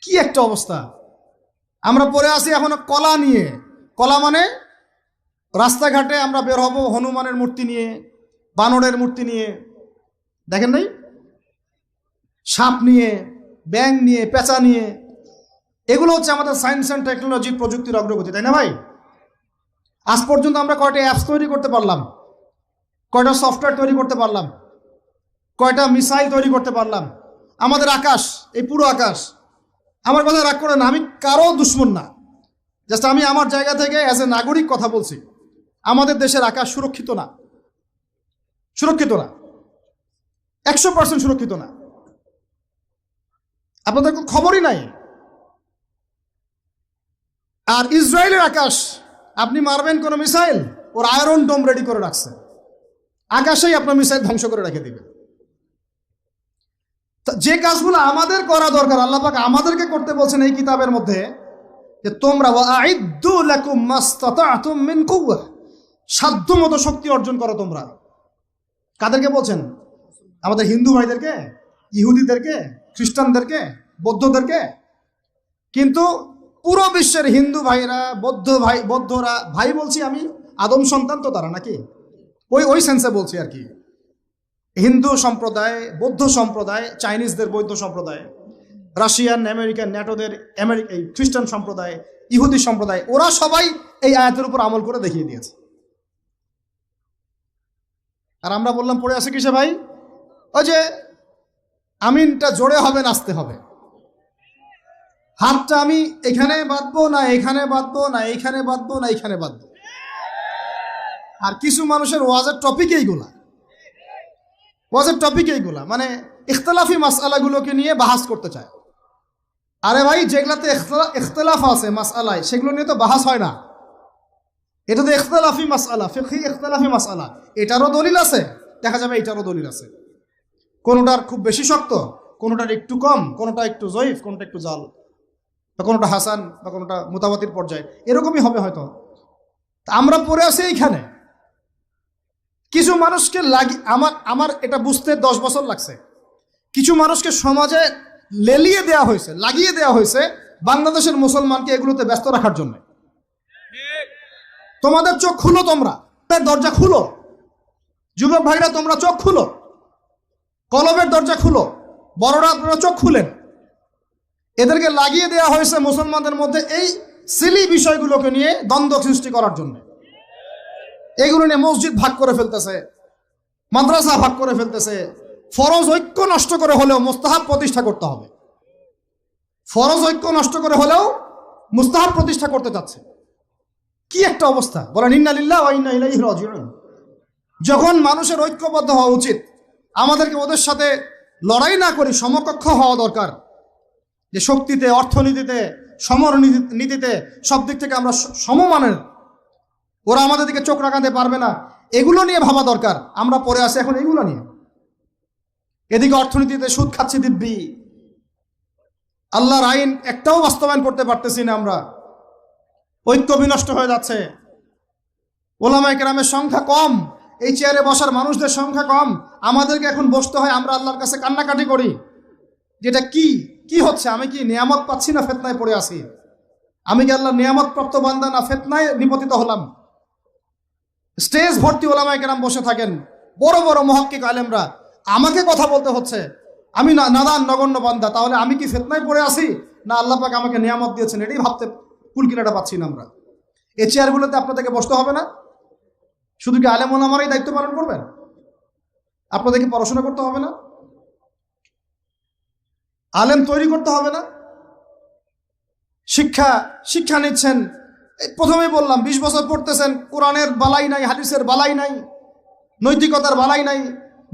কি একটা অবস্থা! আমরা পড়ে আসি এখনো কলা নিয়ে। কলা মানে রাস্তাঘাটে আমরা বের হব হনুমানের মূর্তি নিয়ে, বানরের মূর্তি নিয়ে, দেখেন নাই? সাপ নিয়ে, ব্যাঙ নিয়ে, পেঁচা নিয়ে। এগুলো হচ্ছে আমাদের সায়েন্স অ্যান্ড টেকনোলজি, প্রযুক্তির অগ্রগতি, তাই না ভাই? আজ পর্যন্ত আমরা কয়টা অ্যাপস তৈরি করতে পারলাম, কয়টা সফটওয়্যার তৈরি করতে পারলাম, কয়টা মিসাইল তৈরি করতে পারলাম। আমাদের আকাশ, এই পুরো আকাশ, আমার কথা রাগ করে না, আমি কারো দুশ্মন না, জাস্ট আমি আমার জায়গা থেকে অ্যাজ এ নাগরিক কথা বলছি। আমাদের দেশের আকাশ সুরক্ষিত না, সুরক্ষিত না, 100% সুরক্ষিত না। আপনাদের কোনো খবরই নাই। আর ইসরায়েলের আকাশ, আপনি মারবেন কোনো মিসাইল, ওর আয়রন ডোম রেডি করে রাখছে, আকাশেই আপনার মিসাইল ধ্বংস করে রেখে দিবে। যে কাজগুলো আমাদের করা দরকার, আল্লাহ পাক আমাদেরকে করতে বলছেন এই কিতাবের মধ্যে, যে তোমরা ওয়াইদ্দু লাকুম মাসতাতাতুম মিন কুওয়া, সাধ্যমতো শক্তি অর্জন করো তোমরা। কাদেরকে বলছেন? আমাদের হিন্দু ভাইদেরকে, ইহুদিদেরকে, খ্রিস্টানদেরকে, বৌদ্ধদেরকে। কিন্তু পুরো বিশ্বের হিন্দু ভাইরা, বৌদ্ধরা, ভাই বলছি আমি, আদম সন্তান তো তারা, নাকি? ওই সেন্সে বলছি আর কি। হিন্দু সম্প্রদায়, বৌদ্ধ সম্প্রদায়, চাইনিজদের বৌদ্ধ সম্প্রদায়, রাশিয়ান, আমেরিকান, ন্যাটোদের এই খ্রিস্টান সম্প্রদায়, ইহুদি সম্প্রদায়, ওরা সবাই এই আয়াতের উপর আমল করে দেখিয়ে দিয়েছে। আর আমরা বললাম পড়ে আছে কিসে ভাই? ওই যে আমিনটা জোরে হবে, নাচতে হবে। হাতটা আমি এখানে বাঁধবো না, এখানে বাঁধবো না, এইখানে বাঁধবো না, এইখানে বাঁধবো। আর কিছু মানুষের ওয়াজের টপিক এইগুলা, ওয়াজের টপিক এইগুলা, মানে ইখতলাফি মাসআলাগুলোকে নিয়ে বাহাস করতে চায়। আরে ভাই, যেগুলাতে ইখতলাফ আছে মাসআলায়, সেগুলো নিয়ে তো বাহাস হয় না। এটা তো ইখতলাফি মাসআলা, ফিকহি ইখতলাফি মাসআলা, এটারও দলিল আছে, দেখা যাবে এটারও দলিল আছে। কোনোটার খুব বেশি শক্ত, কোনোটার একটু কম, কোনোটা একটু জয়ীফ, কোনোটা একটু জাল, বা কোনোটা হাসান, বা কোনোটা মুতাওয়াতির পর্যায়ে, এরকমই হবে হয়তো। আমরা পড়ে আছি এইখানে। কিছু মানুষকে আমার এটা বুঝতে 10 বছর লাগছে। কিছু মানুষকে সমাজে লেলিয়ে দেওয়া হয়েছে, লাগিয়ে দেওয়া হয়েছে বাংলাদেশের মুসলমানকে এগুলোতে ব্যস্ত রাখার জন্য। তোমাদের চোখ খুলো, তোমরা দরজা খুলো, যুবক ভাইরা তোমরা চোখ খুলো, কলবের দরজা খুলো, বড়রা আপনারা চোখ খুলেন। এদেরকে লাগিয়ে দেওয়া হয়েছে মুসলমানদের মধ্যে এই সিলি বিষয়গুলোকে নিয়ে দ্বন্দ্ব সৃষ্টি করার জন্য। এগুলো নিয়ে মসজিদ ভাগ করে ফেলতেছে, মাদ্রাসা ভাগ করে ফেলতেছে। ফরজ ঐক্য নষ্ট করে হলেও মুস্তাহাব প্রতিষ্ঠা করতে হবে। ফরজ ঐক্য নষ্ট করে হলেও মুস্তাহাব প্রতিষ্ঠা করতে চাচ্ছে। কি একটা অবস্থা! বলেন ইন্না লিল্লাহি ওয়া ইন্না ইলাইহি রাজিউন। যখন মানুষের ঐক্যবদ্ধ হওয়া উচিত, আমাদেরকে ওদের সাথে লড়াই না করি, সমকক্ষ হওয়া দরকার। যে শক্তিতে, অর্থনীতিতে, সমরনীতিতে, সব দিক থেকে আমরা সমমানের, ওরা আমাদের দিকে চোখ রাখাতে পারবে না, এগুলো নিয়ে ভাবা দরকার। আমরা পড়ে আসি এখন এগুলো নিয়ে। এদিকে অর্থনীতিতে সুদ খাচ্ছি দিব্যি, আল্লাহর আইন একটাও বাস্তবায়ন করতে পারতেছি না আমরা, ঐক্য বিনষ্ট হয়ে যাচ্ছে। ওলামায়ে কেরামের সংখ্যা কম, এই চেয়ারে বসার মানুষদের সংখ্যা কম, আমাদেরকে এখন বসতে হয়, আমরা আল্লাহর কাছে কান্নাকাটি করি, যেটা কি হচ্ছে? আমি কি নিয়ামত পাচ্ছি না ফিতনায় পড়ে আছি? আমি কি আল্লাহর নিয়ামত প্রাপ্ত বান্দা না ফিতনায় নিপতিত হলাম? স্টেজ ভর্তি ওলামায়ে কেরাম বসে থাকেন, বড় বড় মুহাক্কিক আলেমরা, আমাকে কথা বলতে হচ্ছে। আমি নাদান নগণ্য বান্দা, তাহলে আমি কি ফিতনায় পড়ে আছি না আল্লাহ পাক আমাকে নিয়ামত দিয়েছেন? এটাই ভাবতে কুলকিনাটা পাচ্ছি না আমরা। এই চেয়ারগুলোতে আপনাদেরকে বসতে হবে না? শুধু কি আলেম ওলামারাই দায়িত্ব পালন করবেন? আপনাদেরকে পড়াশোনা করতে হবে না? আলেম তৈরি করতে হবে না? শিক্ষা নিচ্ছেন, প্রথমেই বললাম 20 বছর পড়তেছেন, কোরআনের বালাই নাই, হাদিসের বালাই নাই, নৈতিকতার বালাই নাই,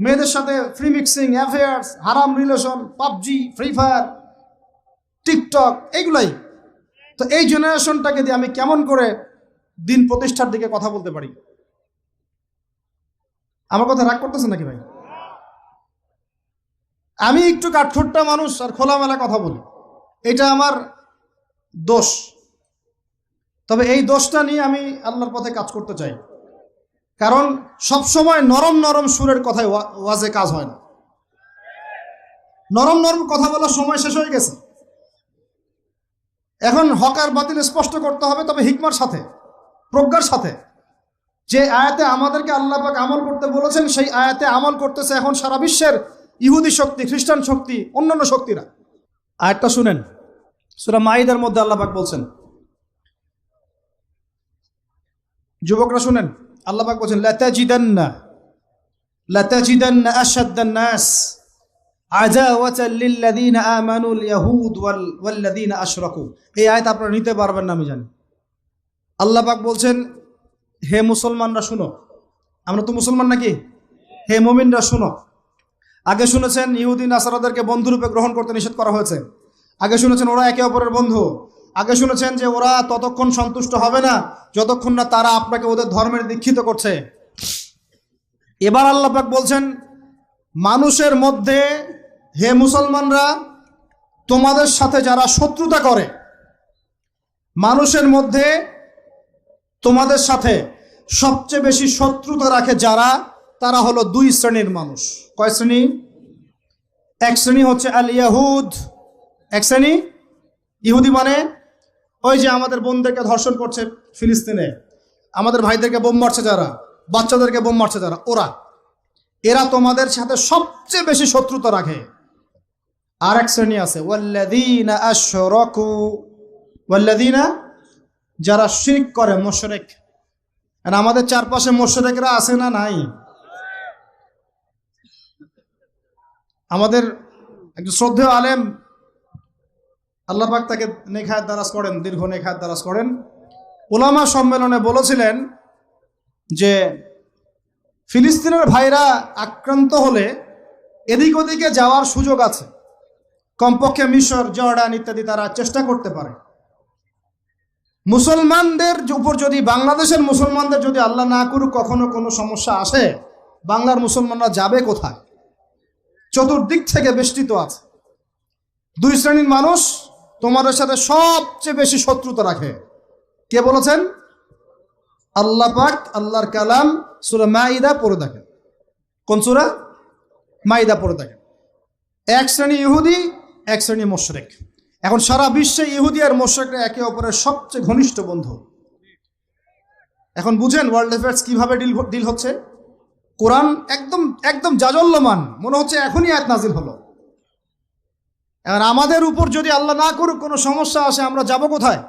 মেয়েদের সাথে ফ্রি মিক্সিং, অ্যাফেয়ার্স, হারাম relation, PUBG, free fire, TikTok, এইগুলাই। তো এই জেনারেশনটাকে দিয়ে আমি কেমন করে দিন প্রতিষ্ঠার দিকে কথা বলতে পারি? আমার কথা রাগ করতেছে নাকি ভাই? আমি একটু কাঠখোট্টা মানুষ আর খোলামেলা কথা বলি, এটা আমার দোষ। তবে এই দোষটা নিয়ে আমি আল্লাহর পথে কাজ করতে চাই, কারণ সবসময় নরম নরম সুরের কথায় ওয়াজে কাজ হয় না। নরম নরম কথা বলার সময় শেষ হয়ে গেছে। এখন হক আর বাতিল স্পষ্ট করতে হবে, তবে হিকমার সাথে, প্রজ্ঞার সাথে। যে আয়াতে আমাদেরকে আল্লাহ পাক আমল করতে বলেছেন, সেই আয়াতে আমল করতেছে এখন সারা বিশ্বের ইহুদি শক্তি, খ্রিস্টান শক্তি, অন্যান্য শক্তিরা। আয়াতটা শুনেন, সূরা মাইদার মধ্যে আল্লাহ পাক বলছেন, যুবকরা শুনেন, আল্লাহ পাক বলছেন লাতাজিদান্না আশাদ্দান নাস আদাওয়াতাল লিল্লাযীনা আমানুল ইয়াহুদ ওয়াল্লাযীনা আশরাকু। এই আয়াত আপনারা নিতে পারবেন না আমি জানি। আল্লাহ পাক বলছেন, হে মুসলমানরা শুনো। আমরা তো মুসলমান নাকি? হে মুমিনরা শুনো। আগে শুনেছেন ইহুদি নাসারাদেরকে বন্ধুরূপে গ্রহণ করতে নিষেধ করা হয়েছে। আগে শুনেছেন ওরা একে অপরের বন্ধু। আগে শুনেছেন যে ওরা ততক্ষণ সন্তুষ্ট হবে না যতক্ষণ না তারা আপনাকে ওদের ধর্মের দীক্ষিত করছে। এবার আল্লাহ পাক বলছেন, মানুষের মধ্যে হে মুসলমানরা, তোমাদের সাথে যারা শত্রুতা করে, মানুষের মধ্যে তোমাদের সাথে সবচেয়ে বেশি শত্রুতা রাখে যারা, তারা হলো দুই শ্রেণীর মানুষ। কয় শ্রেণী? এক শ্রেণী হচ্ছে আল ইয়াহুদ, এক শ্রেণী ইহুদি, মানে ওই যে আমাদের বোনদেরকে ধর্ষণ করছে ফিলিস্তিনে, আমাদের ভাইদেরকে বোম মারছে যারা, বাচ্চাদেরকে বোম মারছে যারা, এরা তোমাদের সাথে সবচেয়ে বেশি শত্রুতা রাখে। আর এক শ্রেণী আছে ওয়াল্লাযীনা আশরাকু, ওয়াল্লাযীনা যারা শিরক করে, মুশরিক। আর আমাদের চারপাশে মুশরিকরা আছে না নাই? আমাদের একজন শ্রদ্ধেয় আলেম, আল্লাহ পাক তাকে নেখায়াত দারাজ করেন, দীর্ঘ নেখায়াত দারাজ করেন, উলামা সম্মেলনে বলেছিলেন যে ফিলিস্তিনের ভাইরা আক্রান্ত হলে এদিক ওদিকে যাওয়ার সুযোগ আছে, কমপক্ষে মিশর, জর্ডান ইত্যাদি তারা চেষ্টা করতে পারে। মুসলমানদের উপর যদি, বাংলাদেশের মুসলমানদের যদি আল্লাহ না করুক কখনো কোনো সমস্যা আসে, বাংলার মুসলমানরা যাবে কোথায়? চতুর্দিক থেকে বেষ্টিত আছে। দুই শ্রেণীর মানুষ তোমাদের সাথে সবচেয়ে বেশি শত্রুতা রাখে। কে বলেছেন? আল্লাহ পাক, আল্লাহর কালাম, সূরা মাইদা পড়ে দেখেন। কোন সূরা? মাইদা পড়ে দেখেন। এক শ্রেণী ইহুদি, এক শ্রেণী মুশরিক। এখন সারা বিশ্বে ইহুদি আর মুশরিকরা একে অপরের সবচেয়ে ঘনিষ্ঠ বন্ধু। এখন বুঝেন ওয়ার্ল্ড অ্যাফেয়ার্স কিভাবে ডিল হচ্ছে। কোরআন একদম একদম জাজল্যমান, মনে হচ্ছে এখনই আয়াত নাজিল হলো। এবার আমাদের উপর যদি আল্লাহ না করুক কোনো সমস্যা আসে, আমরা যাব কোথায়?